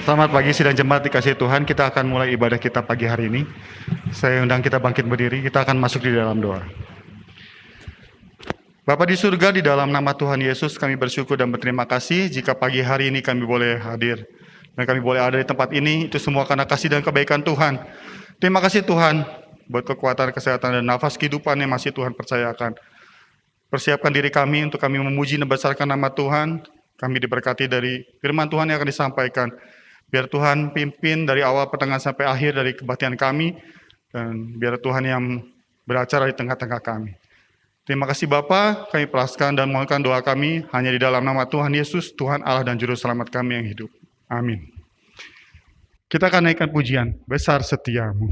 Selamat pagi sidang jemaat dikasihi Tuhan. Kita akan mulai ibadah kita pagi hari ini. Saya undang kita bangkit berdiri. Kita akan masuk di dalam doa. Bapa di surga, di dalam nama Tuhan Yesus kami bersyukur dan berterima kasih jika pagi hari ini kami boleh hadir dan kami boleh ada di tempat ini. Itu semua karena kasih dan kebaikan Tuhan. Terima kasih Tuhan buat kekuatan, kesehatan dan nafas kehidupan yang masih Tuhan percayakan. Persiapkan diri kami untuk kami memuji dan membesarkan nama Tuhan. Kami diberkati dari firman Tuhan yang akan disampaikan. Biar Tuhan pimpin dari awal, pertengahan, sampai akhir dari kebaktian kami. Dan biar Tuhan yang beracara di tengah-tengah kami. Terima kasih Bapa, kami peraskan dan mohonkan doa kami hanya di dalam nama Tuhan Yesus, Tuhan Allah dan Juru Selamat kami yang hidup. Amin. Kita akan naikkan pujian, besar setiamu.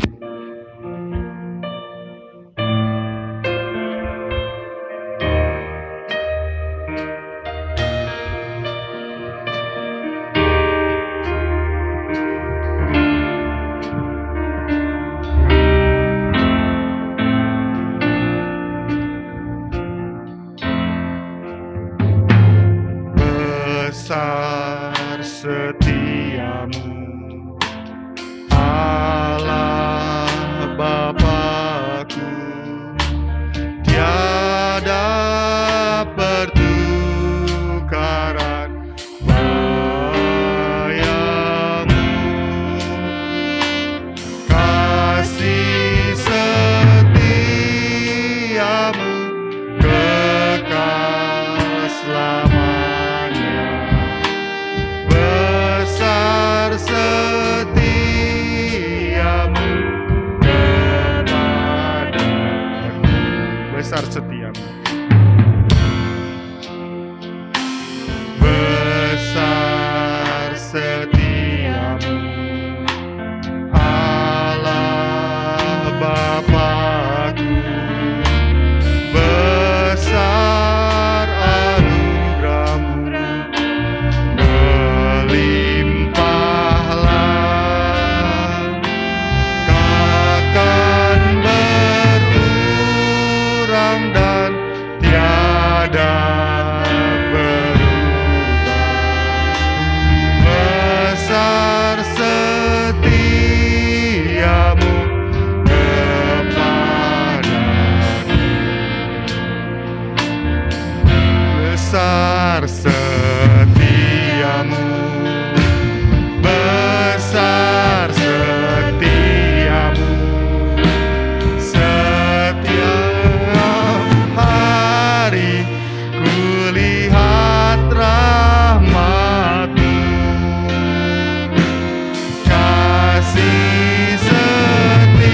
Besar setiamu, Allah Bapa-Ku, tiada pertukaran bayamu, kasih setiamu kekal selamanya. Besar setiamu kepadaku, besar setiamu, besar setiamu, Allah Bapa-Ku, besar anugerah-Mu, besar setiamu, besar setiamu, setiap hari kulihat rahmat-Mu, kasih setiamu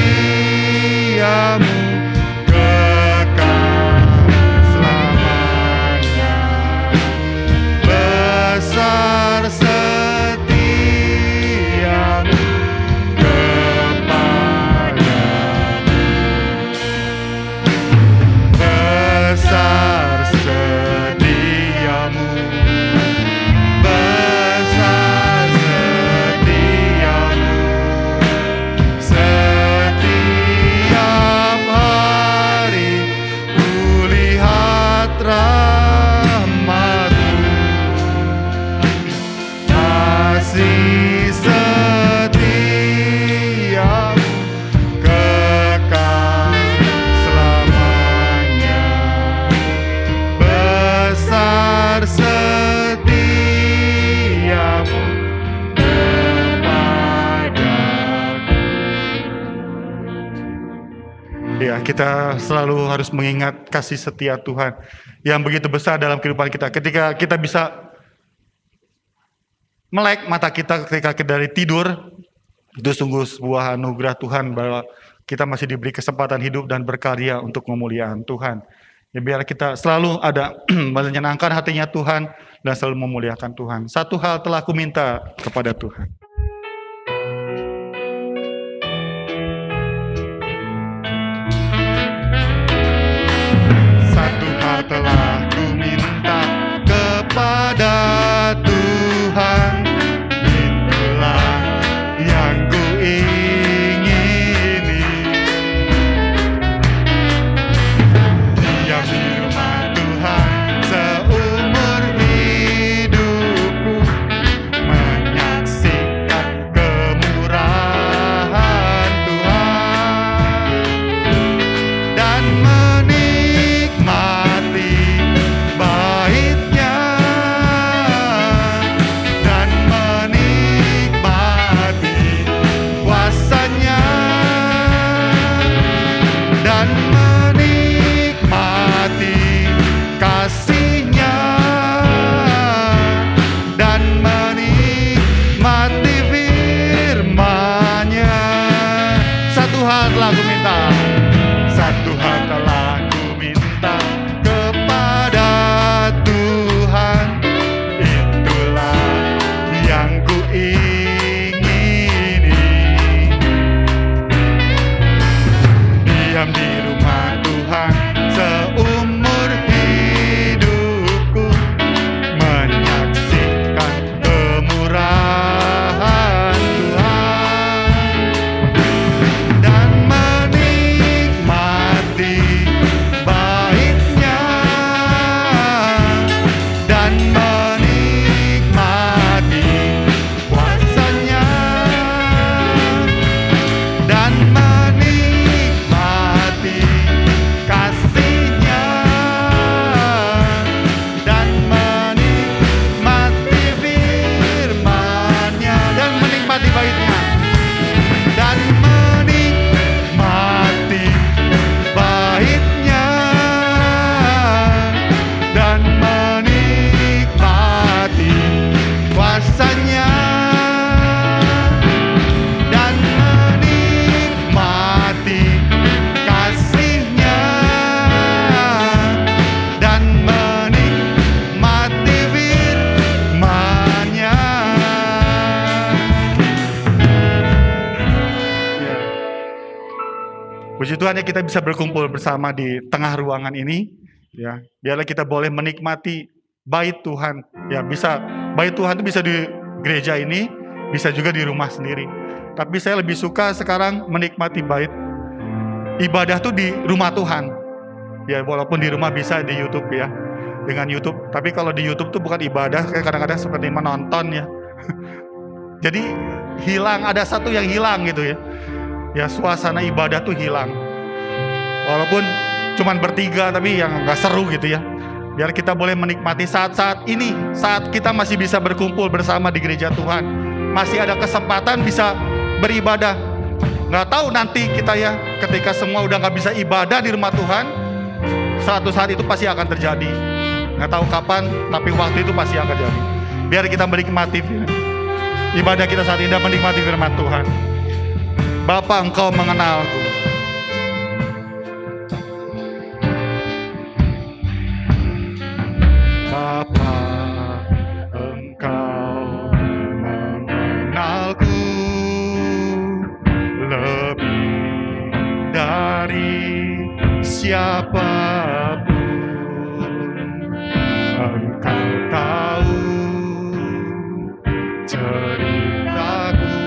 besar setiamu kepadaku, besar setiamu, besar setiamu, setiap hari kulihat rahmat-Mu, kasih setiamu kekal selamanya, besar setiamu kepadaku. Ya, kita selalu harus mengingat kasih setia Tuhan yang begitu besar dalam kehidupan kita. Ketika kita bisa melek mata kita ketika kita dari tidur, itu sungguh sebuah anugerah Tuhan bahwa kita masih diberi kesempatan hidup dan berkarya untuk memuliakan Tuhan. Ya, biar kita selalu ada menyenangkan hatinya Tuhan dan selalu memuliakan Tuhan. Satu hal telah aku minta kepada Tuhan. Satu hal telah ku minta kepada Tuhan, itulah yang ku ingini, diam di rumah Tuhan seumur hidupku, menyaksikan Puji Tuhan ya kita bisa berkumpul bersama di tengah ruangan ini. Ya, biarlah kita boleh menikmati bait Tuhan. Ya, bisa bait Tuhan itu bisa di gereja ini, bisa juga di rumah sendiri. Tapi saya lebih suka sekarang menikmati bait ibadah tuh di rumah Tuhan. Ya, walaupun di rumah bisa di YouTube ya, dengan YouTube. Tapi kalau di YouTube tuh bukan ibadah, kayak kadang-kadang seperti menonton ya. Jadi hilang, ada satu yang hilang gitu ya. Ya, suasana ibadah tuh hilang. Walaupun cuman bertiga tapi yang gak seru gitu ya. Biar kita boleh menikmati saat-saat ini, saat kita masih bisa berkumpul bersama di gereja Tuhan, masih ada kesempatan bisa beribadah. Gak tahu nanti kita ya, ketika semua udah gak bisa ibadah di rumah Tuhan, suatu saat itu pasti akan terjadi. Gak tahu kapan, tapi waktu itu pasti akan terjadi. Biar kita menikmati ibadah kita saat ini dan menikmati firman Tuhan. Bapa, Engkau mengenalku. Bapa, Engkau mengenalku lebih dari siapapun. Engkau tahu ceritaku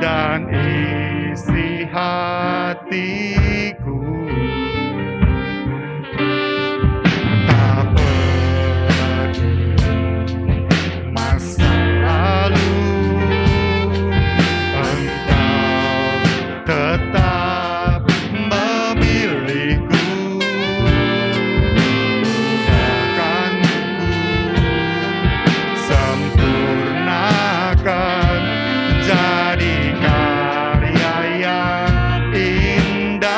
dan isi hatiku. Tak peduli masa lalu, Engkau tetap memilihku. Ubahkanku, sempurnakan jadi karya yang indah.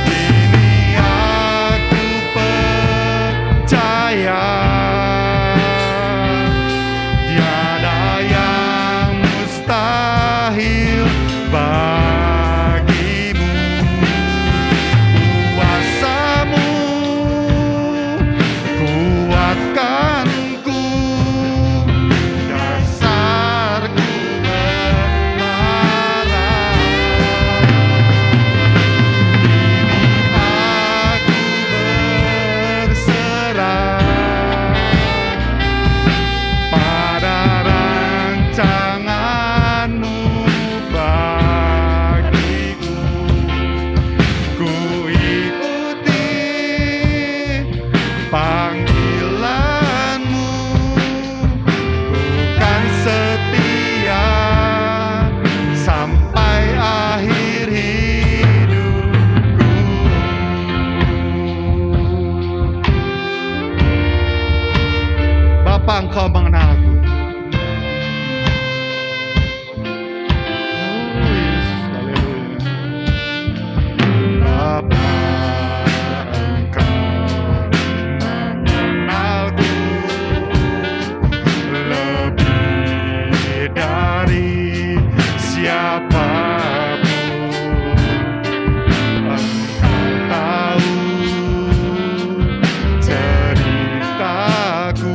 Kini aku percaya tiada yang mustahil bagimu. Kuasamu kuatkanku, dasarku kebenaran. Kini aku berserah pada rancangan-Mu bagiku. Ku ikuti panggilan-Mu, bukan setia sampai akhir hidupku. Bapa, Engkau mengenalku. Oh Yesus, haleluya. Bapa, Engkau mengenalku lebih dari siapapun. Engkau tahu ceritaku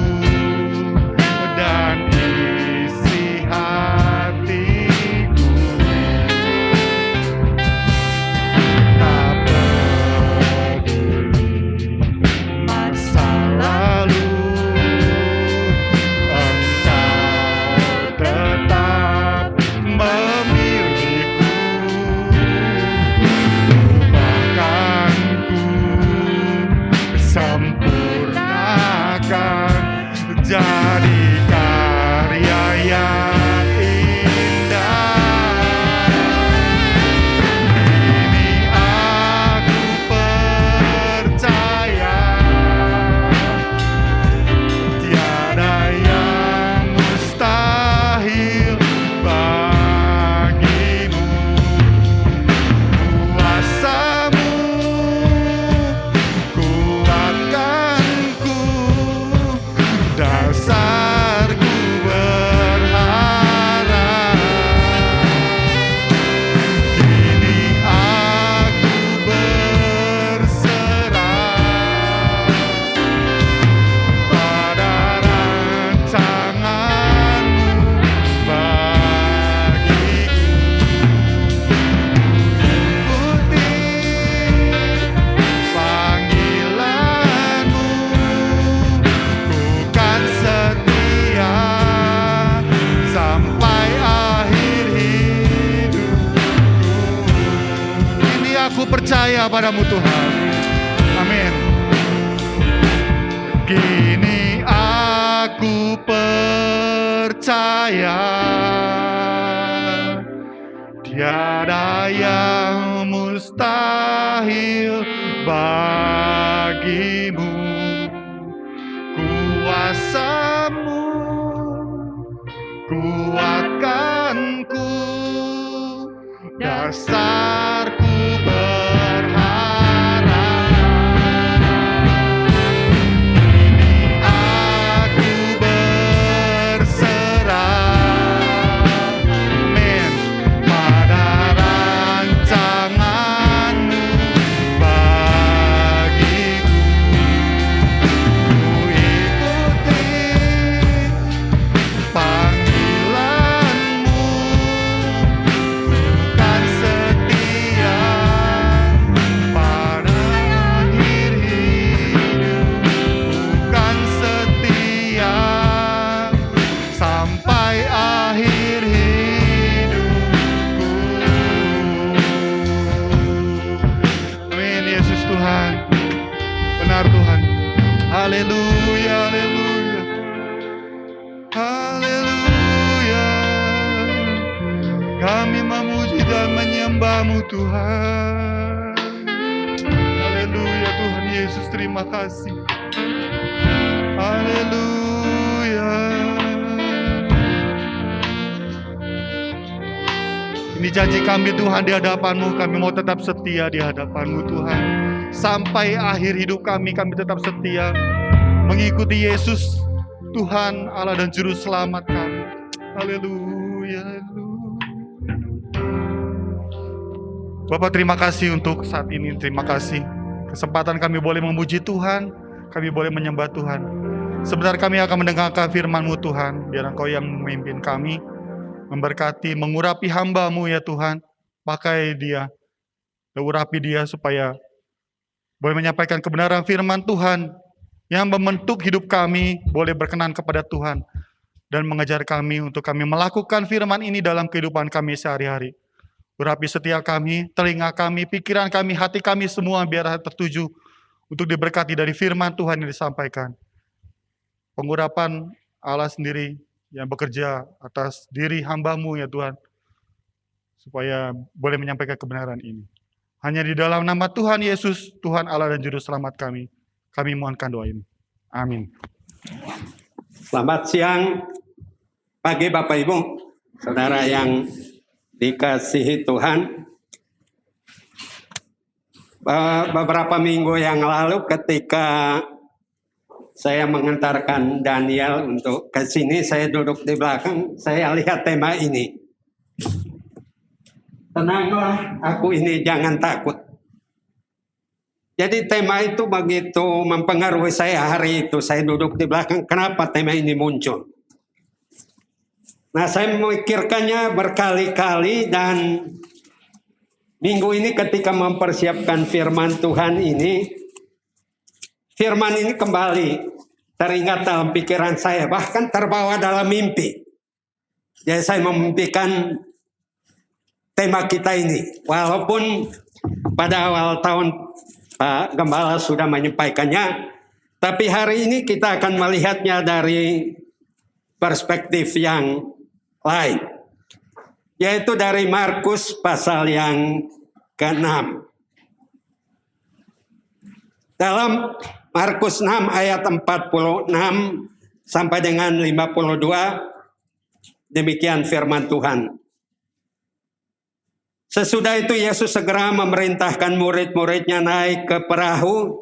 dan isi hatiku. Tak peduli masa lalu, Engkau tetap memilihku. Ubahkanku, sempurnakan jadi karya yang indah. Kini aku percaya tiada yang mustahil bagimu. Kuasamu kuatkanku, dasar percaya padamu Tuhan. Amin. Kini aku percaya tiada yang mustahil bagimu. Kuasamu kuatkanku, dasarku berharap. Kini aku berserah, amin, pada rancanganmu bagiku. Ku ikuti panggilanmu, kan setia pada akhir hidup, kan setia sampai akhir hidupku. Amin, Yesus Tuhan, benar Tuhan. Haleluya, haleluya, haleluya. Kami memuji dan menyembah-Mu Tuhan. Haleluya Tuhan Yesus, terima kasih. Haleluya. Ini janji kami Tuhan di hadapan-Mu, kami mau tetap setia di hadapan-Mu Tuhan. Sampai akhir hidup kami tetap setia mengikuti Yesus, Tuhan Allah dan Juru Selamat kami. Haleluya, haleluya. Bapak terima kasih untuk saat ini, terima kasih. Kesempatan kami boleh memuji Tuhan, kami boleh menyembah Tuhan. Sebentar kami akan mendengarkan firman-Mu Tuhan, biar Engkau yang memimpin kami, memberkati, mengurapi hamba-Mu ya Tuhan. Pakai dia, urapi dia supaya boleh menyampaikan kebenaran firman Tuhan yang membentuk hidup kami, boleh berkenan kepada Tuhan dan mengajar kami untuk kami melakukan firman ini dalam kehidupan kami sehari-hari. Urapi setiap kami, telinga kami, pikiran kami, hati kami semua biar tertuju untuk diberkati dari firman Tuhan yang disampaikan. Pengurapan Allah sendiri yang bekerja atas diri hamba-Mu ya Tuhan, supaya boleh menyampaikan kebenaran ini. Hanya di dalam nama Tuhan Yesus, Tuhan Allah dan Juru Selamat kami mohonkan doa ini. Amin. Selamat siang, pagi Bapak Ibu, saudara yang dikasihi Tuhan. Beberapa minggu yang lalu ketika saya mengantarkan Daniel untuk ke sini, saya duduk di belakang, saya lihat tema ini. Tenanglah, aku ini jangan takut. Jadi tema itu begitu mempengaruhi saya hari itu. Saya duduk di belakang, kenapa tema ini muncul? Nah, saya memikirkannya berkali-kali dan minggu ini ketika mempersiapkan firman Tuhan ini, firman ini kembali teringat dalam pikiran saya, bahkan terbawa dalam mimpi. Jadi saya memimpikan tema kita ini, walaupun pada awal tahun Pak Gembala sudah menyampaikannya, tapi hari ini kita akan melihatnya dari perspektif yang lain, yaitu dari Markus pasal yang ke-6. Dalam Markus 6 ayat 46 sampai dengan 52, demikian firman Tuhan. Sesudah itu Yesus segera memerintahkan murid-muridnya naik ke perahu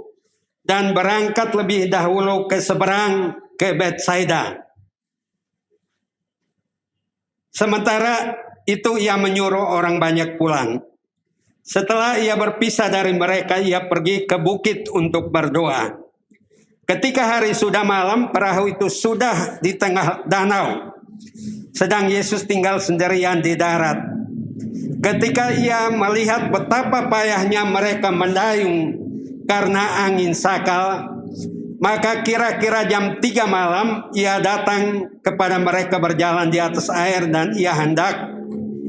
dan berangkat lebih dahulu ke seberang ke Betsaida. Sementara itu ia menyuruh orang banyak pulang. Setelah ia berpisah dari mereka, ia pergi ke bukit untuk berdoa. Ketika hari sudah malam, perahu itu sudah di tengah danau, sedang Yesus tinggal sendirian di darat. Ketika ia melihat betapa payahnya mereka mendayung karena angin sakal, maka kira-kira jam 3 malam ia datang kepada mereka berjalan di atas air dan ia hendak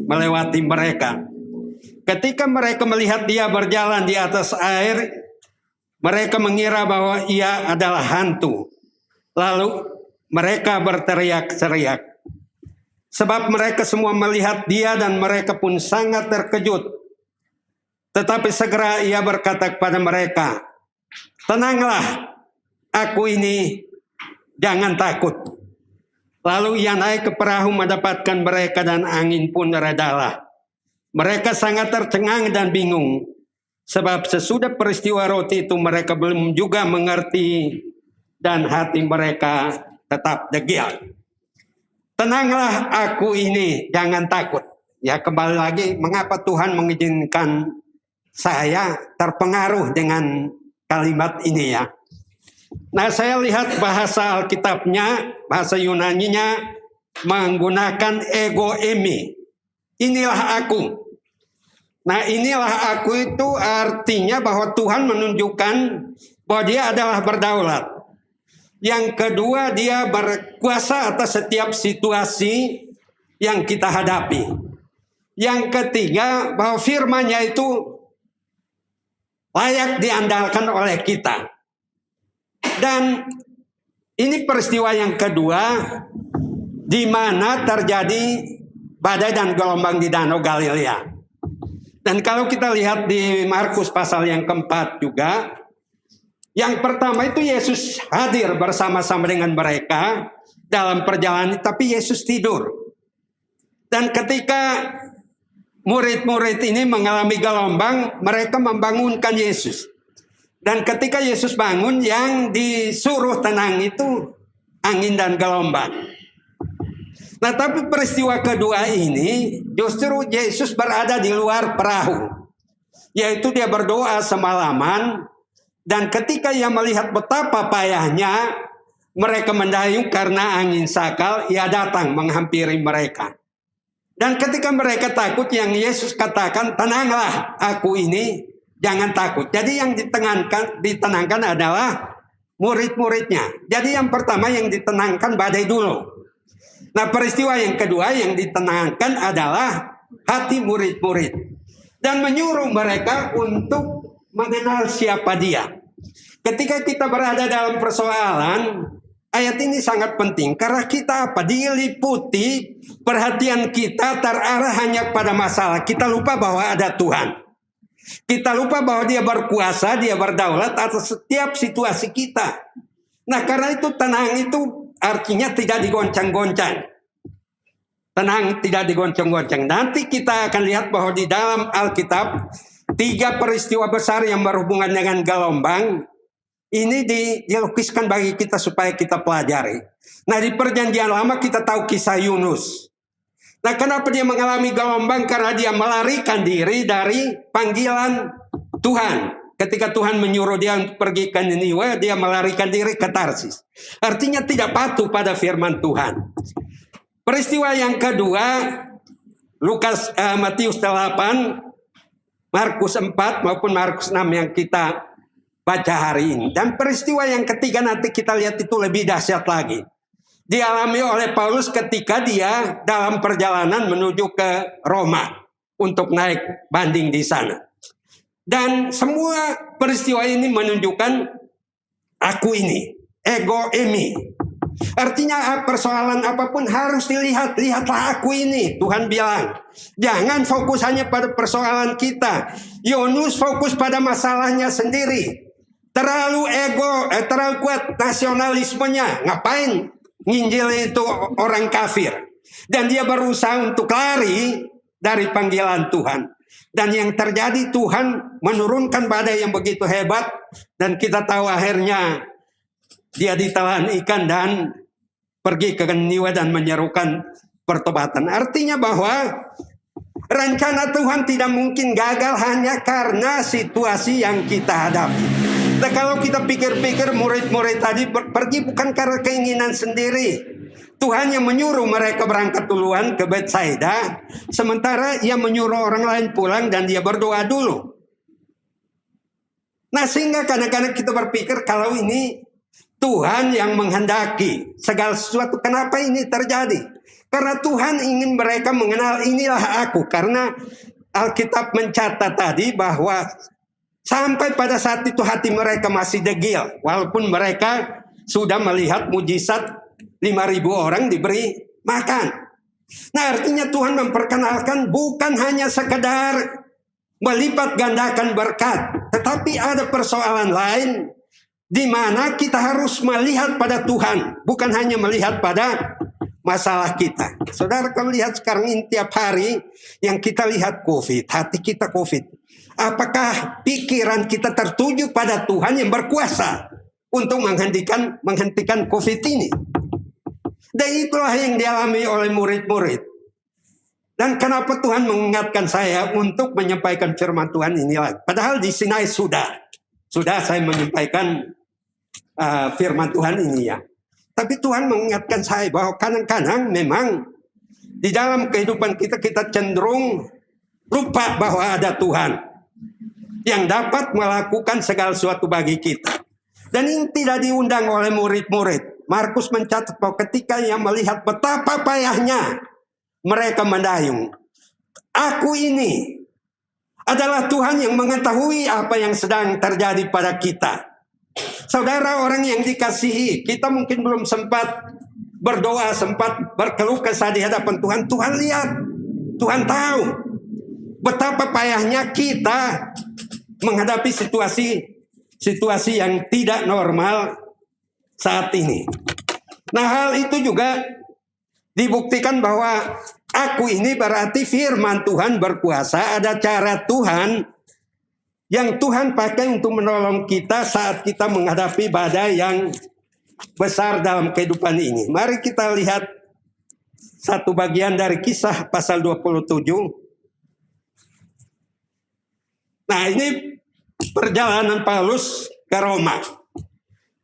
melewati mereka. Ketika mereka melihat dia berjalan di atas air, mereka mengira bahwa ia adalah hantu. Lalu mereka berteriak-teriak. Sebab mereka semua melihat dia dan mereka pun sangat terkejut. Tetapi segera ia berkata kepada mereka, "Tenanglah, aku ini, jangan takut." Lalu ia naik ke perahu mendapatkan mereka dan angin pun redalah. Mereka sangat tercengang dan bingung. Sebab sesudah peristiwa roti itu mereka belum juga mengerti dan hati mereka tetap degil. Tenanglah, aku ini, jangan takut. Ya, kembali lagi, mengapa Tuhan mengizinkan saya terpengaruh dengan kalimat ini ya. Nah, saya lihat bahasa Alkitabnya, bahasa Yunaninya menggunakan ego emi. Inilah aku. Nah, inilah aku itu artinya bahwa Tuhan menunjukkan bahwa dia adalah berdaulat. Yang kedua, dia berkuasa atas setiap situasi yang kita hadapi. Yang ketiga, bahwa firman-Nya itu layak diandalkan oleh kita. Dan ini peristiwa yang kedua di mana terjadi badai dan gelombang di Danau Galilea. Dan kalau kita lihat di Markus pasal yang keempat juga, yang pertama itu Yesus hadir bersama-sama dengan mereka dalam perjalanan, tapi Yesus tidur. Dan ketika murid-murid ini mengalami gelombang, mereka membangunkan Yesus. Dan ketika Yesus bangun, yang disuruh tenang itu angin dan gelombang. Nah, tapi peristiwa kedua ini justru Yesus berada di luar perahu. Yaitu dia berdoa semalaman. Dan ketika ia melihat betapa payahnya mereka mendayung karena angin sakal, ia datang menghampiri mereka. Dan ketika mereka takut, yang Yesus katakan, "Tenanglah, aku ini, jangan takut." Jadi yang ditenangkan adalah murid-muridnya. Jadi yang pertama yang ditenangkan badai dulu. Nah, peristiwa yang kedua yang ditenangkan adalah hati murid-murid. Dan menyuruh mereka untuk mengenal siapa dia. Ketika kita berada dalam persoalan, ayat ini sangat penting. Karena kita diliputi perhatian kita terarah hanya pada masalah. Kita lupa bahwa ada Tuhan. Kita lupa bahwa dia berkuasa, dia berdaulat atas setiap situasi kita. Nah, karena itu tenang itu artinya tidak digoncang-goncang. Tenang, tidak digoncang-goncang. Nanti kita akan lihat bahwa di dalam Alkitab 3 peristiwa besar yang berhubungan dengan gelombang ini dilukiskan bagi kita supaya kita pelajari. Nah, di Perjanjian Lama kita tahu kisah Yunus. Nah, kenapa dia mengalami gelombang? Karena dia melarikan diri dari panggilan Tuhan. Ketika Tuhan menyuruh dia untuk pergi ke Niniwe, dia melarikan diri ke Tarsis. Artinya tidak patuh pada firman Tuhan. Peristiwa yang kedua, Matius 8, Markus 4 maupun Markus 6 yang kita baca hari ini. Dan peristiwa yang ketiga nanti kita lihat itu lebih dahsyat lagi. Dialami oleh Paulus ketika dia dalam perjalanan menuju ke Roma untuk naik banding di sana. Dan semua peristiwa ini menunjukkan aku ini, ego emi. Artinya persoalan apapun harus dilihat. Lihatlah aku ini, Tuhan bilang. Jangan fokus hanya pada persoalan kita. Yunus fokus pada masalahnya sendiri. Terlalu terlalu kuat nasionalismenya. Ngapain nginjil itu orang kafir? Dan dia berusaha untuk lari dari panggilan Tuhan. Dan yang terjadi, Tuhan menurunkan badai yang begitu hebat. Dan kita tahu akhirnya dia ditelan ikan dan pergi ke Niniwe dan menyerukan pertobatan. Artinya bahwa rencana Tuhan tidak mungkin gagal hanya karena situasi yang kita hadapi. Nah, kalau kita pikir-pikir murid-murid tadi pergi bukan karena keinginan sendiri. Tuhan yang menyuruh mereka berangkat duluan ke Betsaida, sementara ia menyuruh orang lain pulang dan dia berdoa dulu. Nah, sehingga kadang-kadang kita berpikir kalau ini Tuhan yang menghendaki segala sesuatu, kenapa ini terjadi? Karena Tuhan ingin mereka mengenal inilah aku. Karena Alkitab mencatat tadi bahwa sampai pada saat itu hati mereka masih degil. Walaupun mereka sudah melihat mujizat 5.000 orang diberi makan. Nah, artinya Tuhan memperkenalkan bukan hanya sekedar melipat gandakan berkat, tetapi ada persoalan lain di mana kita harus melihat pada Tuhan, bukan hanya melihat pada masalah kita. Saudara, kalau lihat sekarang ini tiap hari yang kita lihat COVID, hati kita COVID. Apakah pikiran kita tertuju pada Tuhan yang berkuasa untuk menghentikan COVID ini? Dan itulah yang dialami oleh murid-murid. Dan kenapa Tuhan mengingatkan saya untuk menyampaikan firman Tuhan ini lagi? Padahal di Sinai sudah saya menyampaikan firman Tuhan ini ya. Tapi Tuhan mengingatkan saya bahwa kadang-kadang memang di dalam kehidupan kita cenderung lupa bahwa ada Tuhan yang dapat melakukan segala sesuatu bagi kita. Dan ini tidak diundang oleh murid-murid. Markus mencatat bahwa ketika ia melihat betapa payahnya mereka mendayung, aku ini adalah Tuhan yang mengetahui apa yang sedang terjadi pada kita. Saudara, orang yang dikasihi, kita mungkin belum sempat berdoa, sempat berkeluh kesah di hadapan Tuhan. Tuhan lihat, Tuhan tahu betapa payahnya kita menghadapi situasi yang tidak normal saat ini. Nah, hal itu juga dibuktikan bahwa aku ini berarti firman Tuhan berkuasa, ada cara Tuhan yang Tuhan pakai untuk menolong kita saat kita menghadapi badai yang besar dalam kehidupan ini. Mari kita lihat satu bagian dari Kisah pasal 27. Nah, ini perjalanan Paulus ke Roma.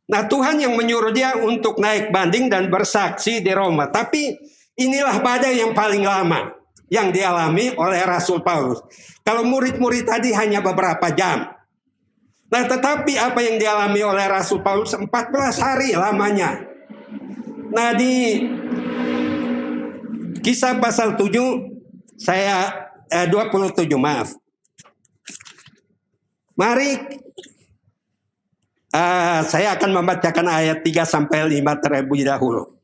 Nah, Tuhan yang menyuruh dia untuk naik banding dan bersaksi di Roma. Tapi inilah badai yang paling lama yang dialami oleh Rasul Paulus. Kalau murid-murid tadi hanya beberapa jam. Nah, tetapi apa yang dialami oleh Rasul Paulus 14 hari lamanya. Nah, di Kisah pasal 7 27 maaf. Mari saya akan membacakan ayat 3 sampai 5 terlebih dahulu.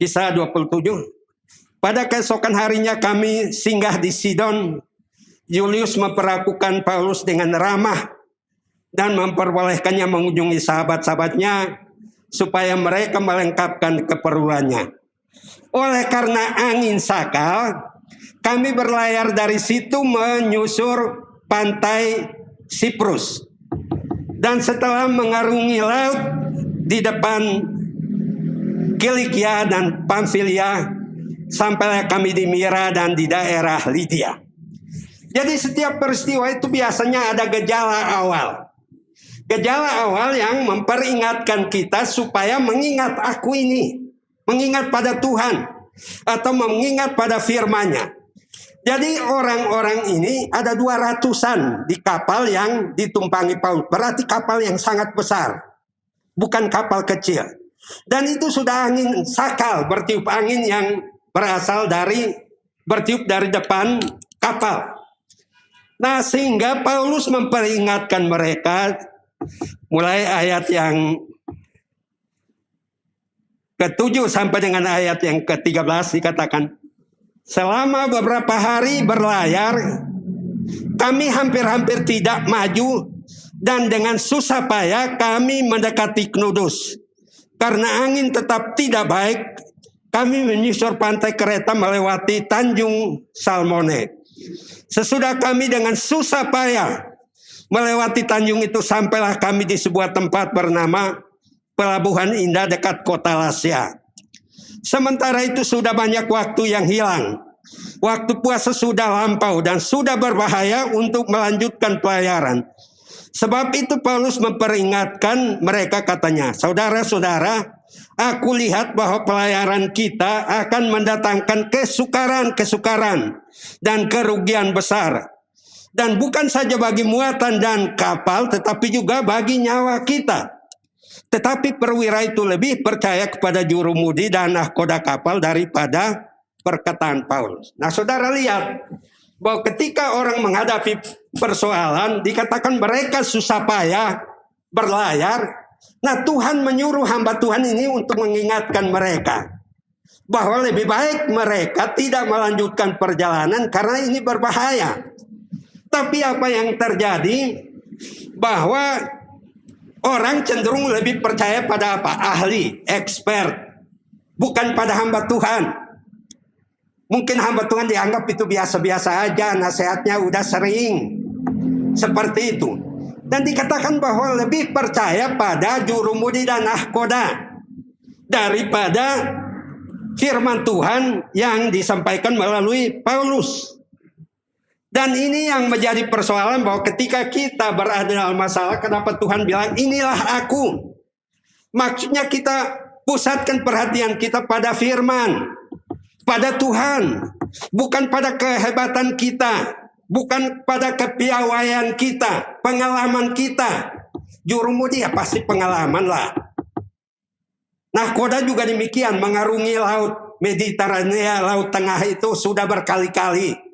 Kisah 27. Pada keesokan harinya kami singgah di Sidon. Julius memperlakukan Paulus dengan ramah dan memperbolehkannya mengunjungi sahabat-sahabatnya supaya mereka melengkapkan keperluannya. Oleh karena angin sakal, kami berlayar dari situ menyusur pantai Siprus. Dan setelah mengarungi laut di depan Kilikia dan Pamfilia, sampailah kami di Mira dan di daerah Lydia. Jadi setiap peristiwa itu biasanya ada gejala awal. Gejala awal yang memperingatkan kita supaya mengingat aku ini. Mengingat pada Tuhan. Atau mengingat pada firman-Nya. Jadi orang-orang ini ada 200-an di kapal yang ditumpangi Paulus. Berarti kapal yang sangat besar. Bukan kapal kecil. Dan itu sudah angin sakal. Bertiup angin yang bertiup dari depan kapal. Nah, sehingga Paulus memperingatkan mereka mulai ayat yang ke-7 sampai dengan ayat yang ke-13 dikatakan, selama beberapa hari berlayar, kami hampir-hampir tidak maju dan dengan susah payah kami mendekati Knudus. Karena angin tetap tidak baik, kami menyusur pantai Kreta melewati Tanjung Salmone. Sesudah kami dengan susah payah melewati tanjung itu, sampailah kami di sebuah tempat bernama Pelabuhan Indah dekat kota Lasea. Sementara itu sudah banyak waktu yang hilang. Waktu puasa sudah lampau dan sudah berbahaya untuk melanjutkan pelayaran. Sebab itu Paulus memperingatkan mereka, katanya, saudara-saudara, aku lihat bahwa pelayaran kita akan mendatangkan kesukaran dan kerugian besar. Dan bukan saja bagi muatan dan kapal, tetapi juga bagi nyawa kita. Tetapi perwira itu lebih percaya kepada jurumudi dan nahkoda kapal daripada perkataan Paulus. Nah, saudara lihat, bahwa ketika orang menghadapi persoalan, dikatakan mereka susah payah berlayar. Nah, Tuhan menyuruh hamba Tuhan ini untuk mengingatkan mereka bahwa lebih baik mereka tidak melanjutkan perjalanan karena ini berbahaya. Tapi apa yang terjadi? Bahwa orang cenderung lebih percaya pada apa? Ahli, expert, bukan pada hamba Tuhan. Mungkin hamba Tuhan dianggap itu biasa-biasa aja, nasihatnya udah sering seperti itu. Dan dikatakan bahwa lebih percaya pada jurumudi dan nahkoda daripada firman Tuhan yang disampaikan melalui Paulus. Dan ini yang menjadi persoalan, bahwa ketika kita berada dalam masalah, kenapa Tuhan bilang inilah aku? Maksudnya kita pusatkan perhatian kita pada firman, pada Tuhan, bukan pada kehebatan kita, bukan pada kepiawaian kita, pengalaman kita. Jurumudi ya pasti pengalaman lah. Nahkoda juga demikian, mengarungi laut Mediterania, laut tengah itu sudah berkali-kali.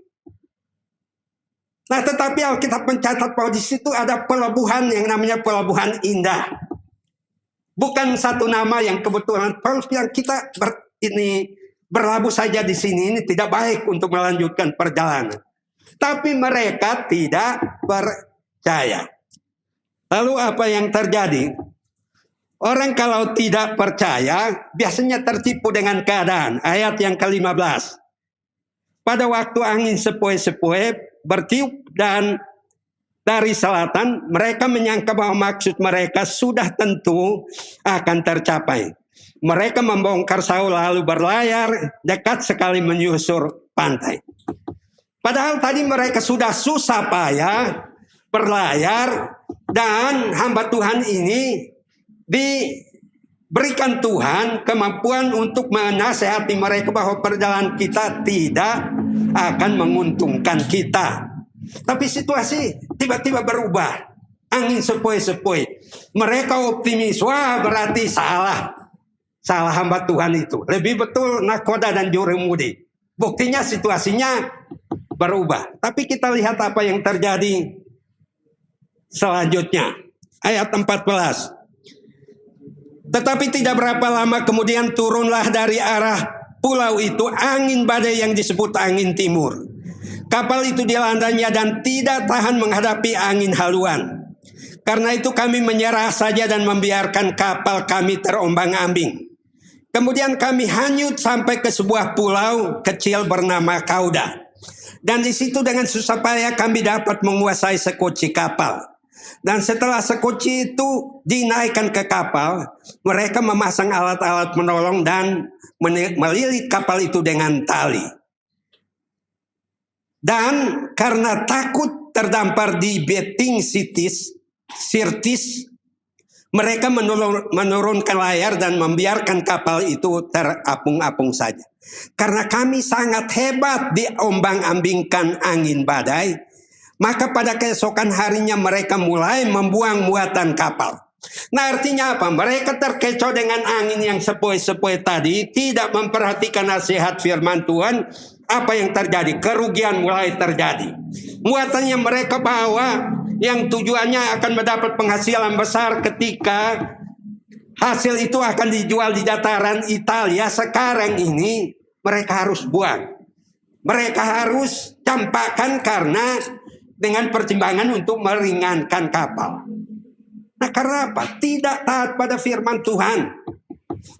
Nah, tetapi Alkitab mencatat bahwa di situ ada pelabuhan yang namanya pelabuhan indah. Bukan satu nama yang kebetulan Paulus bilang kita berlabuh saja di sini, ini tidak baik untuk melanjutkan perjalanan. Tapi mereka tidak percaya. Lalu apa yang terjadi? Orang kalau tidak percaya biasanya tertipu dengan keadaan. Ayat yang ke-15. Pada waktu angin sepoi-sepoi bertiup dan dari selatan, mereka menyangka bahwa maksud mereka sudah tentu akan tercapai. Mereka membongkar sau lalu berlayar dekat sekali menyusur pantai. Padahal tadi mereka sudah susah payah berlayar, dan hamba Tuhan ini diberikan Tuhan kemampuan untuk menasehati mereka bahwa perjalanan kita tidak akan menguntungkan kita. Tapi situasi tiba-tiba berubah. Angin sepoi-sepoi. Mereka optimis, wah berarti salah hamba Tuhan itu. Lebih betul nahkoda dan jurumudi. Buktinya situasinya berubah. Tapi kita lihat apa yang terjadi selanjutnya. Ayat 14. Tetapi tidak berapa lama kemudian turunlah dari arah pulau itu angin badai yang disebut angin timur. Kapal itu dilandanya dan tidak tahan menghadapi angin haluan. Karena itu kami menyerah saja dan membiarkan kapal kami terombang-ambing. Kemudian kami hanyut sampai ke sebuah pulau kecil bernama Kauda. Dan di situ dengan susah payah kami dapat menguasai sekoci kapal. Dan setelah sekoci itu dinaikkan ke kapal, mereka memasang alat-alat menolong dan melilit kapal itu dengan tali. Dan karena takut terdampar di Beting Sirtis, mereka menurunkan layar dan membiarkan kapal itu terapung-apung saja. Karena kami sangat hebat diombang-ambingkan angin badai, maka pada keesokan harinya mereka mulai membuang muatan kapal. Nah, artinya apa? Mereka terkecoh dengan angin yang sepoi-sepoi tadi, tidak memperhatikan nasihat firman Tuhan. Apa yang terjadi? Kerugian mulai terjadi. Muatannya mereka bawa yang tujuannya akan mendapat penghasilan besar ketika hasil itu akan dijual di dataran Italia. Sekarang ini mereka harus buang. Mereka harus campakkan karena dengan pertimbangan untuk meringankan kapal. Nah, karena apa? Tidak taat pada firman Tuhan.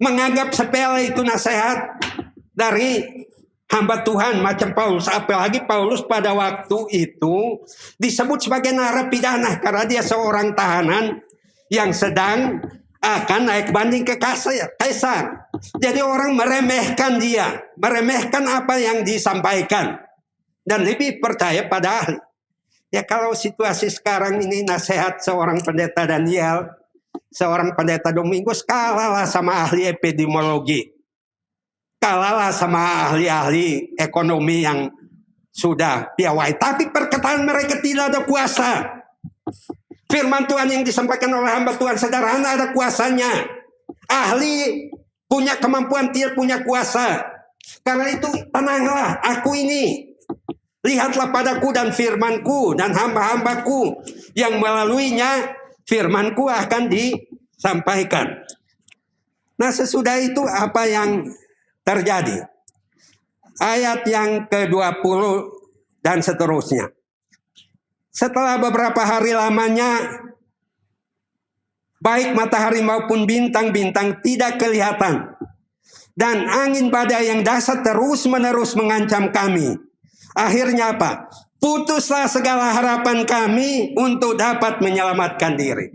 Menganggap sepele itu nasihat dari hamba Tuhan macam Paulus. Apalagi Paulus pada waktu itu disebut sebagai narapidana karena dia seorang tahanan yang sedang akan naik banding ke kaisar. Jadi orang meremehkan dia, meremehkan apa yang disampaikan dan lebih percaya pada ahli. Ya, kalau situasi sekarang ini nasihat seorang pendeta Daniel, seorang pendeta Domingus kalahlah sama ahli epidemiologi. Kalahlah sama ahli-ahli ekonomi yang sudah piawai. Tapi perkataan mereka tidak ada kuasa. Firman Tuhan yang disampaikan oleh hamba Tuhan sederhana ada kuasanya. Ahli punya kemampuan, tidak punya kuasa. Karena itu tenanglah, aku ini Lihatlah padaku dan firmanku dan hamba-hambaku yang melaluinya firmanku akan disampaikan. Nah, sesudah itu apa yang terjadi? Ayat yang ke-20 dan seterusnya. Setelah beberapa hari lamanya, baik matahari maupun bintang-bintang tidak kelihatan. Dan angin badai yang dahsyat terus-menerus mengancam kami. Akhirnya apa? Putuslah segala harapan kami untuk dapat menyelamatkan diri.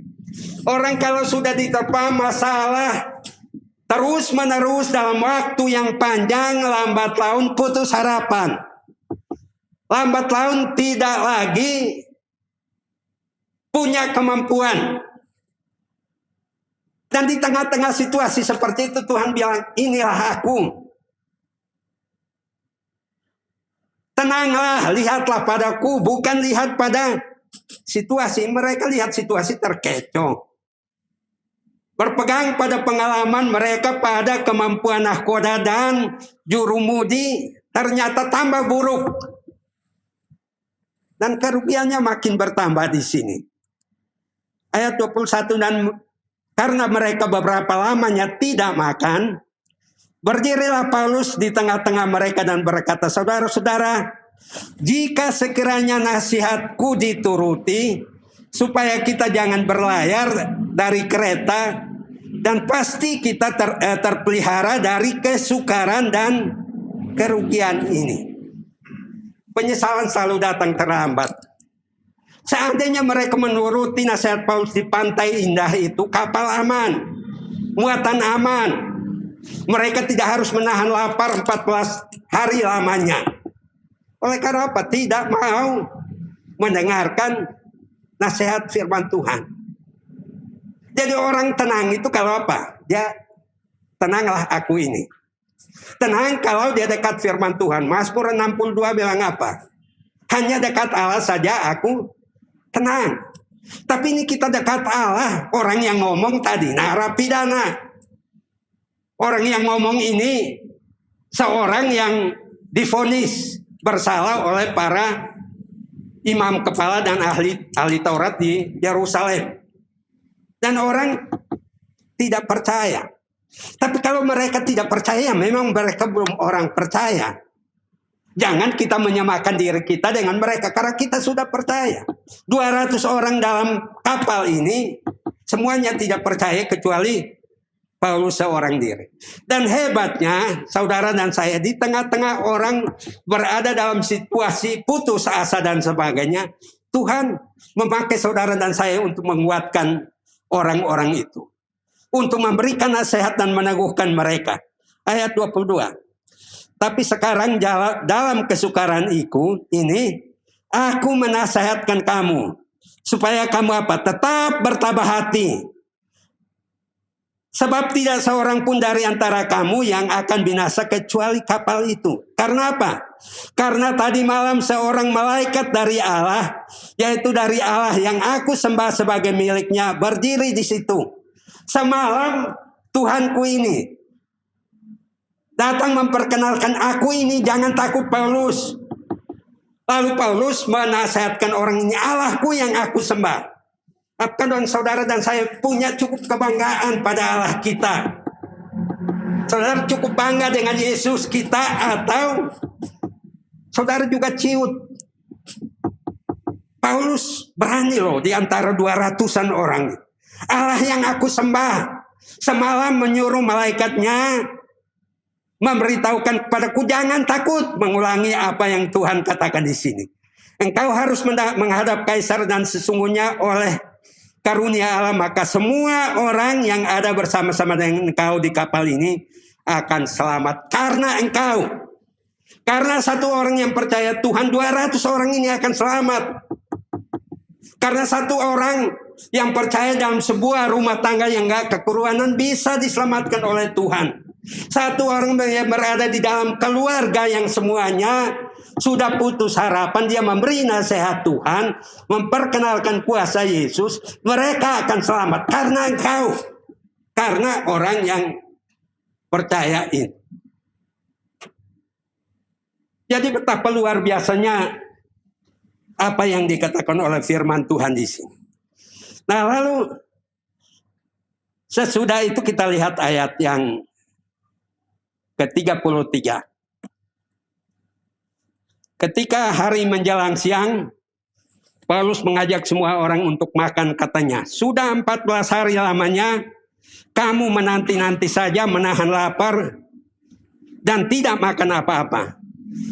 Orang kalau sudah diterpa masalah terus-menerus dalam waktu yang panjang, lambat laun putus harapan. Lambat laun tidak lagi punya kemampuan. Dan di tengah-tengah situasi seperti itu Tuhan bilang, inilah aku. Tenanglah, lihatlah padaku, bukan lihat pada situasi. Mereka lihat situasi terkecoh. Berpegang pada pengalaman mereka pada kemampuan nahkoda dan jurumudi ternyata tambah buruk. Dan kerugiannya makin bertambah di sini. Ayat 21, dan karena mereka beberapa lamanya tidak makan, berdirilah Paulus di tengah-tengah mereka dan berkata, saudara-saudara, jika sekiranya nasihatku dituruti, supaya kita jangan berlayar dari kereta, dan pasti kita terpelihara dari kesukaran dan kerugian ini. Penyesalan selalu datang terlambat. Seandainya mereka menuruti nasihat Paulus di pantai indah itu, kapal aman, muatan aman. Mereka tidak harus menahan lapar 14 hari lamanya. Oleh karena apa? Tidak mau mendengarkan nasihat firman Tuhan. Jadi orang tenang itu kalau apa? Dia tenanglah aku ini. Tenang kalau dia dekat firman Tuhan. Mazmur 62 bilang apa? Hanya dekat Allah saja aku tenang. Tapi ini kita dekat Allah. Orang yang ngomong tadi narapidana. Orang yang ngomong ini seorang yang divonis bersalah oleh para imam kepala dan ahli Taurat di Yerusalem. Dan orang tidak percaya. Tapi kalau mereka tidak percaya, memang mereka belum orang percaya. Jangan kita menyamakan diri kita dengan mereka, karena kita sudah percaya. 200 orang dalam kapal ini, semuanya tidak percaya kecuali Paulus seorang diri. Dan hebatnya, saudara dan saya, di tengah-tengah orang berada dalam situasi putus asa dan sebagainya, Tuhan memakai saudara dan saya untuk menguatkan orang-orang itu. Untuk memberikan nasihat dan meneguhkan mereka. Ayat 22. Tapi sekarang dalam kesukaran ini, aku menasihatkan kamu. Supaya kamu apa? Tetap bertabah hati. Sebab tidak seorang pun dari antara kamu yang akan binasa kecuali kapal itu. Karena apa? Karena tadi malam seorang malaikat dari Allah, yaitu dari Allah yang aku sembah sebagai miliknya, berdiri di situ. Semalam Tuhanku ini datang memperkenalkan, aku ini, jangan takut Paulus. Lalu Paulus menasihatkan orang ini, Allahku yang aku sembah. Apakah saudara dan saya punya cukup kebanggaan pada Allah kita? Saudara cukup bangga dengan Yesus kita, atau saudara juga ciut? Paulus berani loh di antara 200-an orang. Allah yang aku sembah semalam menyuruh malaikatnya memberitahukan kepadaku, jangan takut mengulangi apa yang Tuhan katakan di sini. Engkau harus menghadap kaisar, dan sesungguhnya oleh karunia Allah maka semua orang yang ada bersama-sama dengan engkau di kapal ini akan selamat karena engkau. Karena satu orang yang percaya Tuhan, 200 orang ini akan selamat. Karena satu orang yang percaya dalam sebuah rumah tangga yang gak kekuruanan bisa diselamatkan oleh Tuhan. Satu orang yang berada di dalam keluarga yang semuanya sudah putus harapan, dia memberi nasihat Tuhan, memperkenalkan kuasa Yesus, mereka akan selamat karena engkau. Karena orang yang percaya ini. Jadi betapa luar biasanya apa yang dikatakan oleh firman Tuhan di sini. Nah, lalu sesudah itu kita lihat ayat yang ke-33. Ketika hari menjelang siang, Paulus mengajak semua orang untuk makan, katanya, "Sudah 14 hari lamanya kamu menanti-nanti saja menahan lapar dan tidak makan apa-apa.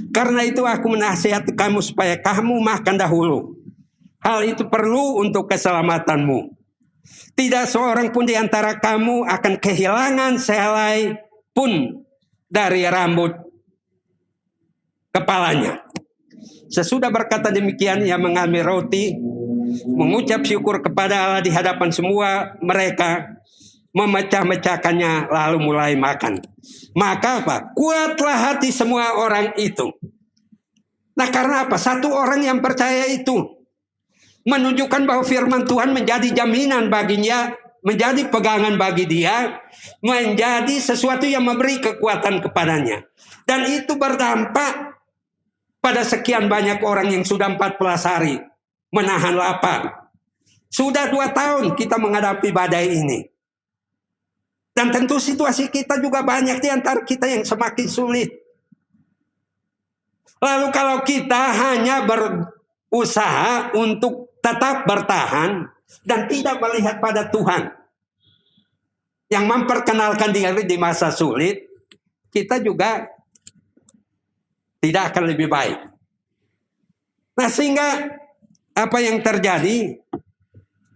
Karena itu aku menasihati kamu supaya kamu makan dahulu. Hal itu perlu untuk keselamatanmu. Tidak seorang pun di antara kamu akan kehilangan sehelai pun dari rambut kepalanya." Sesudah berkata demikian, ia mengambil roti, mengucap syukur kepada Allah di hadapan semua mereka, memecah-mecahkannya, lalu mulai makan. Maka apa? Kuatlah hati semua orang itu. Nah, karena apa? Satu orang yang percaya itu menunjukkan bahwa firman Tuhan menjadi jaminan baginya, menjadi pegangan bagi dia, menjadi sesuatu yang memberi kekuatan kepadanya. Dan itu berdampak pada sekian banyak orang yang sudah 14 hari menahan lapar. Sudah 2 tahun kita menghadapi badai ini. Dan tentu situasi kita juga banyak di antara kita yang semakin sulit. Lalu kalau kita hanya berusaha untuk tetap bertahan dan tidak melihat pada Tuhan yang memperkenalkan diri di masa sulit, kita juga tidak akan lebih baik. Nah, sehingga apa yang terjadi?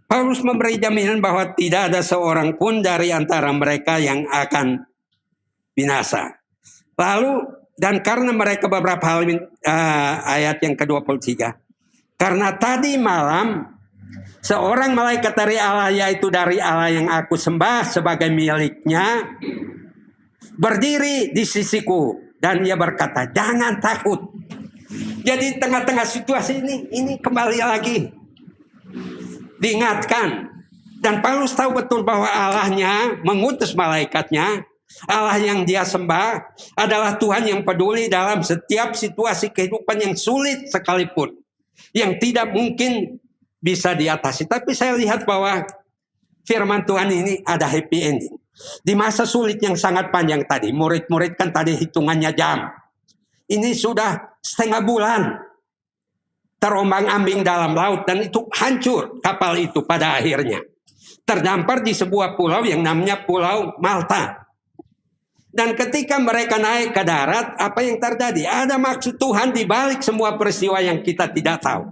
Paulus memberi jaminan bahwa tidak ada seorang pun dari antara mereka yang akan binasa. Lalu, dan karena mereka beberapa hal, ayat yang ke-23. Karena tadi malam seorang malaikat dari Allah, yaitu dari Allah yang aku sembah sebagai miliknya, berdiri di sisiku. Dan ia berkata, "Jangan takut." Jadi tengah-tengah situasi ini kembali lagi diingatkan. Dan Paulus tahu betul bahwa Allahnya mengutus malaikatnya. Allah yang dia sembah adalah Tuhan yang peduli dalam setiap situasi kehidupan yang sulit sekalipun, yang tidak mungkin bisa diatasi. Tapi saya lihat bahwa firman Tuhan ini ada happy ending. Di masa sulit yang sangat panjang tadi, murid-murid kan tadi hitungannya jam. Ini sudah setengah bulan terombang-ambing dalam laut, dan itu hancur kapal itu pada akhirnya. Terdampar di sebuah pulau yang namanya Pulau Malta. Dan ketika mereka naik ke darat, apa yang terjadi? Ada maksud Tuhan di balik semua peristiwa yang kita tidak tahu.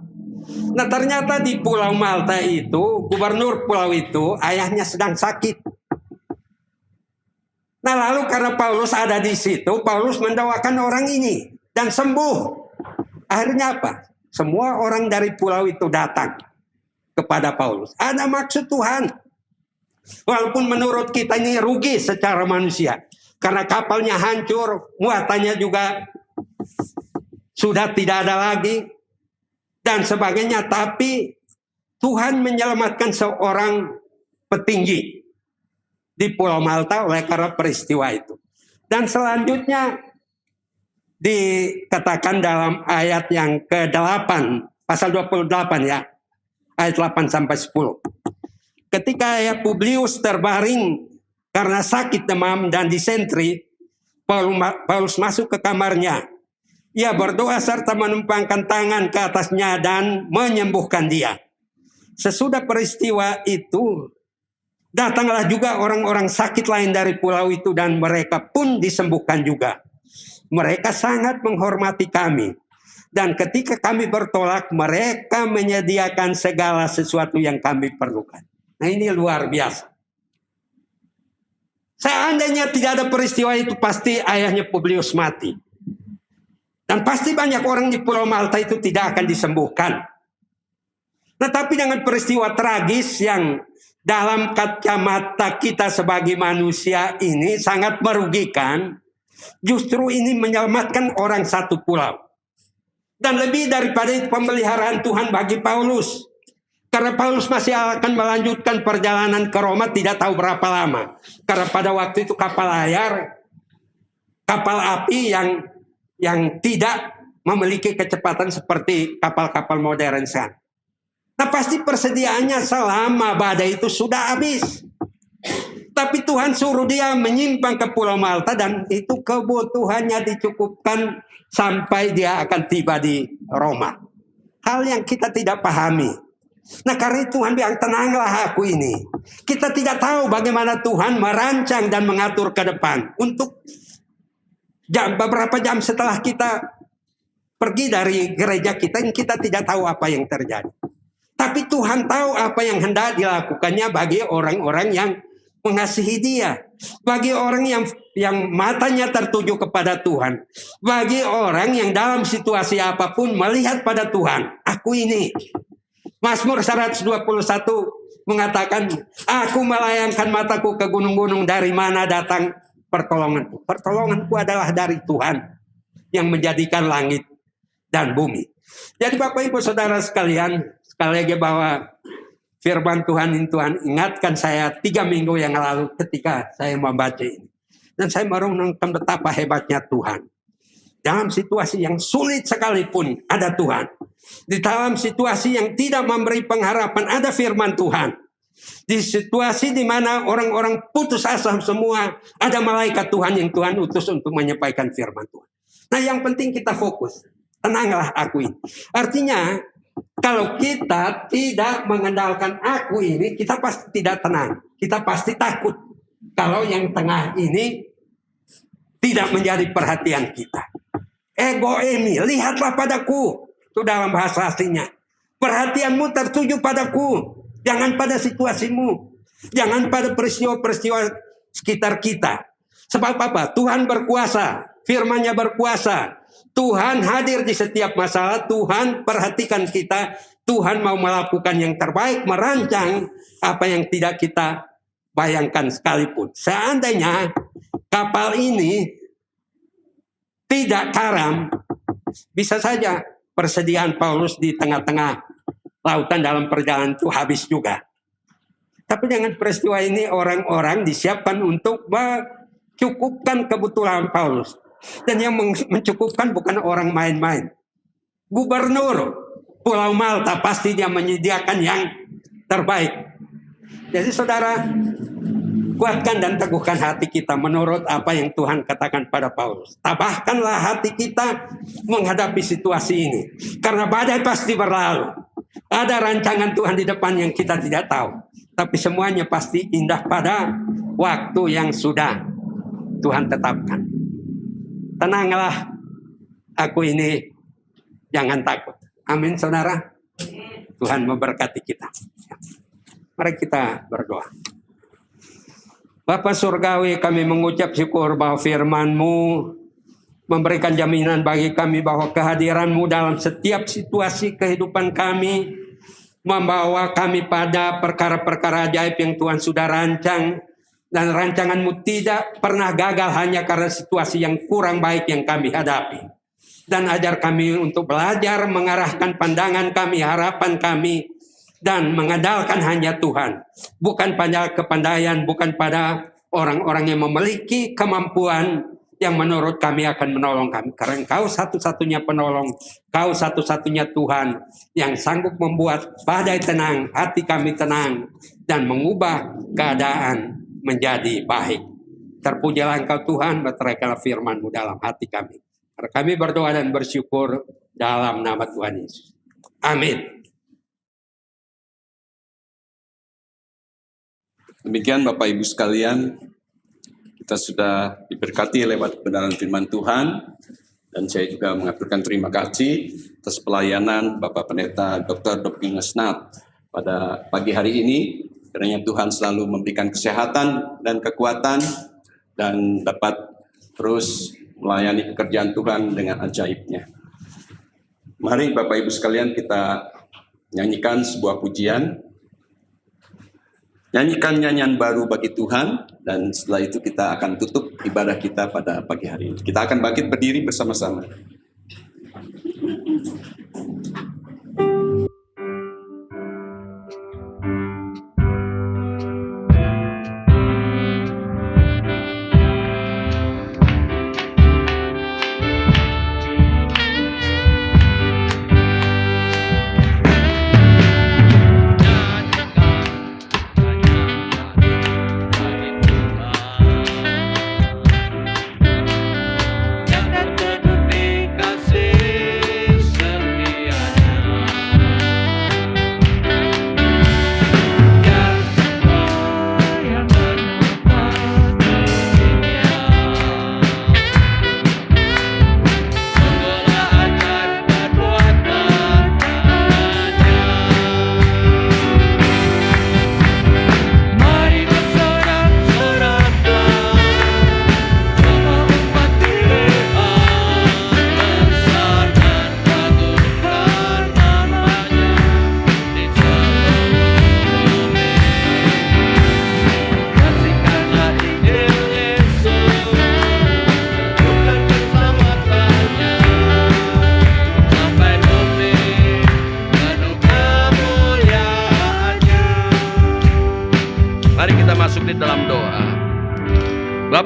Nah, ternyata di Pulau Malta itu, gubernur pulau itu, ayahnya sedang sakit. Nah, lalu karena Paulus ada di situ, Paulus mendoakan orang ini dan sembuh. Akhirnya apa? Semua orang dari pulau itu datang kepada Paulus. Ada maksud Tuhan. Walaupun menurut kita ini rugi secara manusia, karena kapalnya hancur, muatannya juga sudah tidak ada lagi dan sebagainya. Tapi Tuhan menyelamatkan seorang petinggi di Pulau Malta oleh karena peristiwa itu. Dan selanjutnya dikatakan dalam ayat yang ke-8, pasal 28 ya, ayat 8 sampai 10. Ketika Publius terbaring karena sakit demam dan disentri, Paulus masuk ke kamarnya. Ia berdoa serta menumpangkan tangan ke atasnya dan menyembuhkan dia. Sesudah peristiwa itu, datanglah juga orang-orang sakit lain dari pulau itu dan mereka pun disembuhkan juga. Mereka sangat menghormati kami. Dan ketika kami bertolak, mereka menyediakan segala sesuatu yang kami perlukan. Nah, ini luar biasa. Seandainya tidak ada peristiwa itu, pasti ayahnya Publius mati. Dan pasti banyak orang di Pulau Malta itu tidak akan disembuhkan. Nah, tapi dengan peristiwa tragis yang dalam kacamata kita sebagai manusia ini sangat merugikan, justru ini menyelamatkan orang satu pulau. Dan lebih daripada itu pemeliharaan Tuhan bagi Paulus. Karena Paulus masih akan melanjutkan perjalanan ke Roma tidak tahu berapa lama. Karena pada waktu itu kapal layar, kapal api yang tidak memiliki kecepatan seperti kapal-kapal modern sekarang. Nah pasti persediaannya selama badai itu sudah habis. Tapi Tuhan suruh dia menyimpang ke Pulau Malta dan itu kebutuhannya dicukupkan sampai dia akan tiba di Roma. Hal yang kita tidak pahami. Nah karena itu Tuhan bilang, tenanglah aku ini. Kita tidak tahu bagaimana Tuhan merancang dan mengatur ke depan. Untuk beberapa jam setelah kita pergi dari gereja kita tidak tahu apa yang terjadi. Tapi Tuhan tahu apa yang hendak dilakukannya bagi orang-orang yang mengasihi dia. Bagi orang yang matanya tertuju kepada Tuhan. Bagi orang yang dalam situasi apapun melihat pada Tuhan. Aku ini. Mazmur 121 mengatakan, aku melayangkan mataku ke gunung-gunung, dari mana datang pertolonganku. Pertolonganku adalah dari Tuhan yang menjadikan langit dan bumi. Jadi Bapak Ibu Saudara sekalian, sekali lagi bahwa firman Tuhan ini Tuhan ingatkan saya 3 minggu yang lalu ketika saya membaca ini. Dan saya merenungkan betapa hebatnya Tuhan. Dalam situasi yang sulit sekalipun ada Tuhan. Di dalam situasi yang tidak memberi pengharapan ada firman Tuhan. Di situasi di mana orang-orang putus asa semua, ada malaikat Tuhan yang Tuhan utus untuk menyampaikan firman Tuhan. Nah yang penting kita fokus. Tenanglah aku ini. Artinya kalau kita tidak mengandalkan aku ini, kita pasti tidak tenang. Kita pasti takut. Kalau yang tengah ini tidak menjadi perhatian kita. Ego ini, lihatlah padaku. Itu dalam bahasa aslinya. Perhatianmu tertuju padaku. Jangan pada situasimu. Jangan pada peristiwa-peristiwa sekitar kita. Sebab apa? Tuhan berkuasa. Firman-Nya berkuasa. Tuhan hadir di setiap masalah. Tuhan perhatikan kita. Tuhan mau melakukan yang terbaik. Merancang apa yang tidak kita bayangkan sekalipun. Seandainya kapal ini tidak karam, bisa saja persediaan Paulus di tengah-tengah lautan dalam perjalanan itu habis juga. Tapi dengan peristiwa ini orang-orang disiapkan untuk mencukupkan kebutuhan Paulus. Dan yang mencukupkan bukan orang main-main. Gubernur Pulau Malta pasti dia menyediakan yang terbaik. Jadi saudara, kuatkan dan teguhkan hati kita menurut apa yang Tuhan katakan pada Paulus. Tabahkanlah hati kita menghadapi situasi ini. Karena badai pasti berlalu. Ada rancangan Tuhan di depan yang kita tidak tahu. Tapi semuanya pasti indah pada waktu yang sudah Tuhan tetapkan. Tenanglah, aku ini, jangan takut. Amin saudara. Tuhan memberkati kita. Mari kita berdoa. Bapa Surgawi, kami mengucap syukur bahwa firman-Mu memberikan jaminan bagi kami bahwa kehadiran-Mu dalam setiap situasi kehidupan kami membawa kami pada perkara-perkara ajaib yang Tuhan sudah rancang, dan rancangan-Mu tidak pernah gagal hanya karena situasi yang kurang baik yang kami hadapi. Dan ajar kami untuk belajar mengarahkan pandangan kami, harapan kami, dan mengandalkan hanya Tuhan. Bukan pada kepandaian, bukan pada orang-orang yang memiliki kemampuan yang menurut kami akan menolong kami. Karena Engkau satu-satunya penolong, Engkau satu-satunya Tuhan yang sanggup membuat badai tenang, hati kami tenang, dan mengubah keadaan menjadi baik. Terpujilah Engkau Tuhan, berteraikanlah firman-Mu dalam hati kami. Karena kami berdoa dan bersyukur dalam nama Tuhan Yesus. Amin. Demikian Bapak Ibu sekalian, kita sudah diberkati lewat kebenaran firman Tuhan, dan saya juga mengaturkan terima kasih atas pelayanan Bapak Pendeta Dr. Dopinus Nat pada pagi hari ini. Kiranya Tuhan selalu memberikan kesehatan dan kekuatan dan dapat terus melayani pekerjaan Tuhan dengan ajaibnya. Mari Bapak Ibu sekalian kita nyanyikan sebuah pujian. Nyanyikan nyanyian baru bagi Tuhan, dan setelah itu kita akan tutup ibadah kita pada pagi hari ini. Kita akan bangkit berdiri bersama-sama.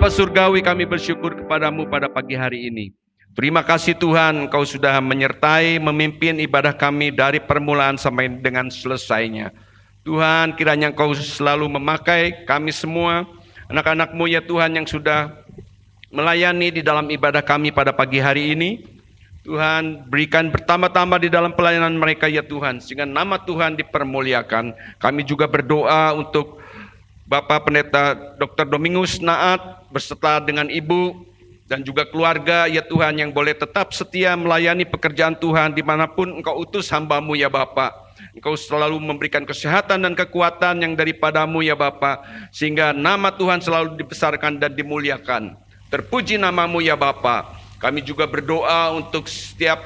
Bapa Surgawi, kami bersyukur kepadamu pada pagi hari ini. Terima kasih Tuhan, Engkau sudah menyertai, memimpin ibadah kami dari permulaan sampai dengan selesainya. Tuhan, kiranya Engkau selalu memakai kami semua, anak-anak-Mu ya Tuhan yang sudah melayani di dalam ibadah kami pada pagi hari ini. Tuhan, berikan bertambah-tambah di dalam pelayanan mereka ya Tuhan, sehingga nama Tuhan dipermuliakan. Kami juga berdoa untuk Bapak Pendeta Dr. Domingus Naat beserta dengan Ibu dan juga keluarga ya Tuhan yang boleh tetap setia melayani pekerjaan Tuhan dimanapun Engkau utus hamba-Mu ya Bapa. Engkau selalu memberikan kesehatan dan kekuatan yang daripadamu ya Bapa, sehingga nama Tuhan selalu dibesarkan dan dimuliakan. Terpuji nama-Mu ya Bapa. Kami juga berdoa untuk setiap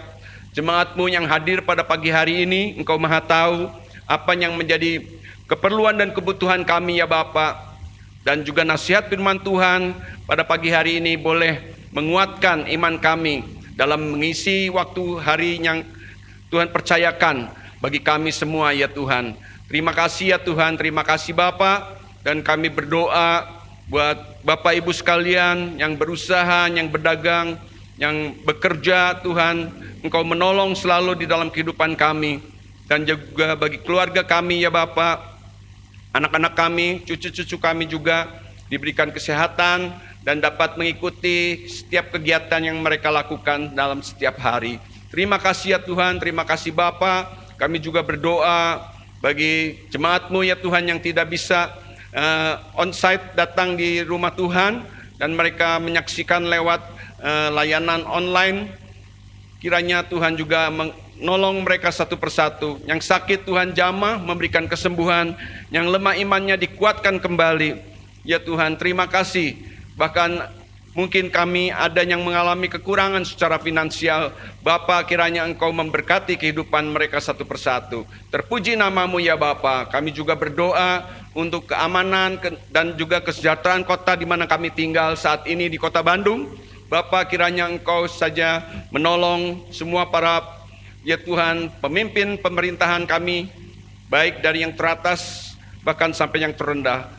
jemaat-Mu yang hadir pada pagi hari ini. Engkau Maha tahu apa yang menjadi keperluan dan kebutuhan kami ya Bapa. Dan juga nasihat firman Tuhan pada pagi hari ini boleh menguatkan iman kami dalam mengisi waktu hari yang Tuhan percayakan bagi kami semua ya Tuhan. Terima kasih ya Tuhan, terima kasih Bapa. Dan kami berdoa buat Bapak Ibu sekalian yang berusaha, yang berdagang, yang bekerja Tuhan. Engkau menolong selalu di dalam kehidupan kami. Dan juga bagi keluarga kami ya Bapak, anak-anak kami, cucu-cucu kami juga diberikan kesehatan dan dapat mengikuti setiap kegiatan yang mereka lakukan dalam setiap hari. Terima kasih ya Tuhan, terima kasih Bapa. Kami juga berdoa bagi jemaat-Mu ya Tuhan yang tidak bisa on-site datang di rumah Tuhan dan mereka menyaksikan lewat layanan online. Kiranya Tuhan juga menolong mereka satu persatu. Yang sakit Tuhan jamah memberikan kesembuhan, yang lemah imannya dikuatkan kembali. Ya Tuhan, terima kasih. Bahkan mungkin kami ada yang mengalami kekurangan secara finansial. Bapa, kiranya Engkau memberkati kehidupan mereka satu persatu. Terpuji nama-Mu ya Bapa. Kami juga berdoa untuk keamanan dan juga kesejahteraan kota di mana kami tinggal saat ini di Kota Bandung. Bapa, kiranya Engkau saja menolong semua para ya Tuhan pemimpin pemerintahan kami, baik dari yang teratas bahkan sampai yang terendah.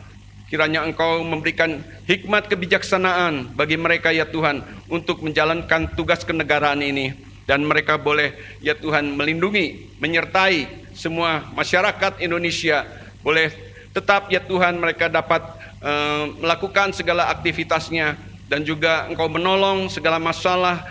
Kiranya Engkau memberikan hikmat kebijaksanaan bagi mereka ya Tuhan untuk menjalankan tugas kenegaraan ini. Dan mereka boleh ya Tuhan melindungi, menyertai semua masyarakat Indonesia. Boleh tetap ya Tuhan mereka dapat melakukan segala aktivitasnya. Dan juga Engkau menolong segala masalah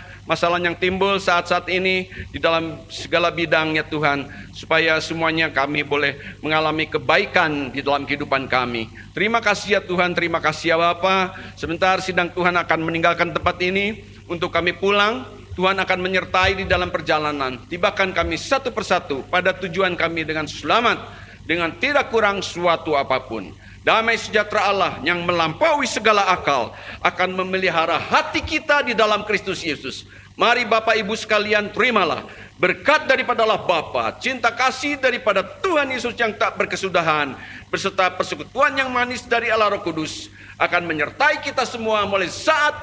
yang timbul saat-saat ini di dalam segala bidang ya Tuhan, supaya semuanya kami boleh mengalami kebaikan di dalam kehidupan kami. Terima kasih ya Tuhan, terima kasih ya Bapa. Sebentar sidang Tuhan akan meninggalkan tempat ini untuk kami pulang. Tuhan akan menyertai di dalam perjalanan. Tibakan kami satu persatu pada tujuan kami dengan selamat, dengan tidak kurang suatu apapun. Damai sejahtera Allah yang melampaui segala akal akan memelihara hati kita di dalam Kristus Yesus. Mari Bapak Ibu sekalian, terimalah berkat daripada Allah Bapa, cinta kasih daripada Tuhan Yesus yang tak berkesudahan, beserta persekutuan yang manis dari Allah Roh Kudus akan menyertai kita semua mulai saat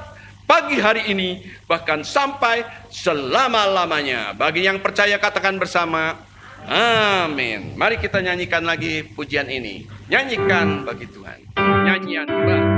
pagi hari ini bahkan sampai selama-lamanya. Bagi yang percaya katakan bersama, amin. Mari kita nyanyikan lagi pujian ini. Nyanyikan bagi Tuhan. Nyanyian baru.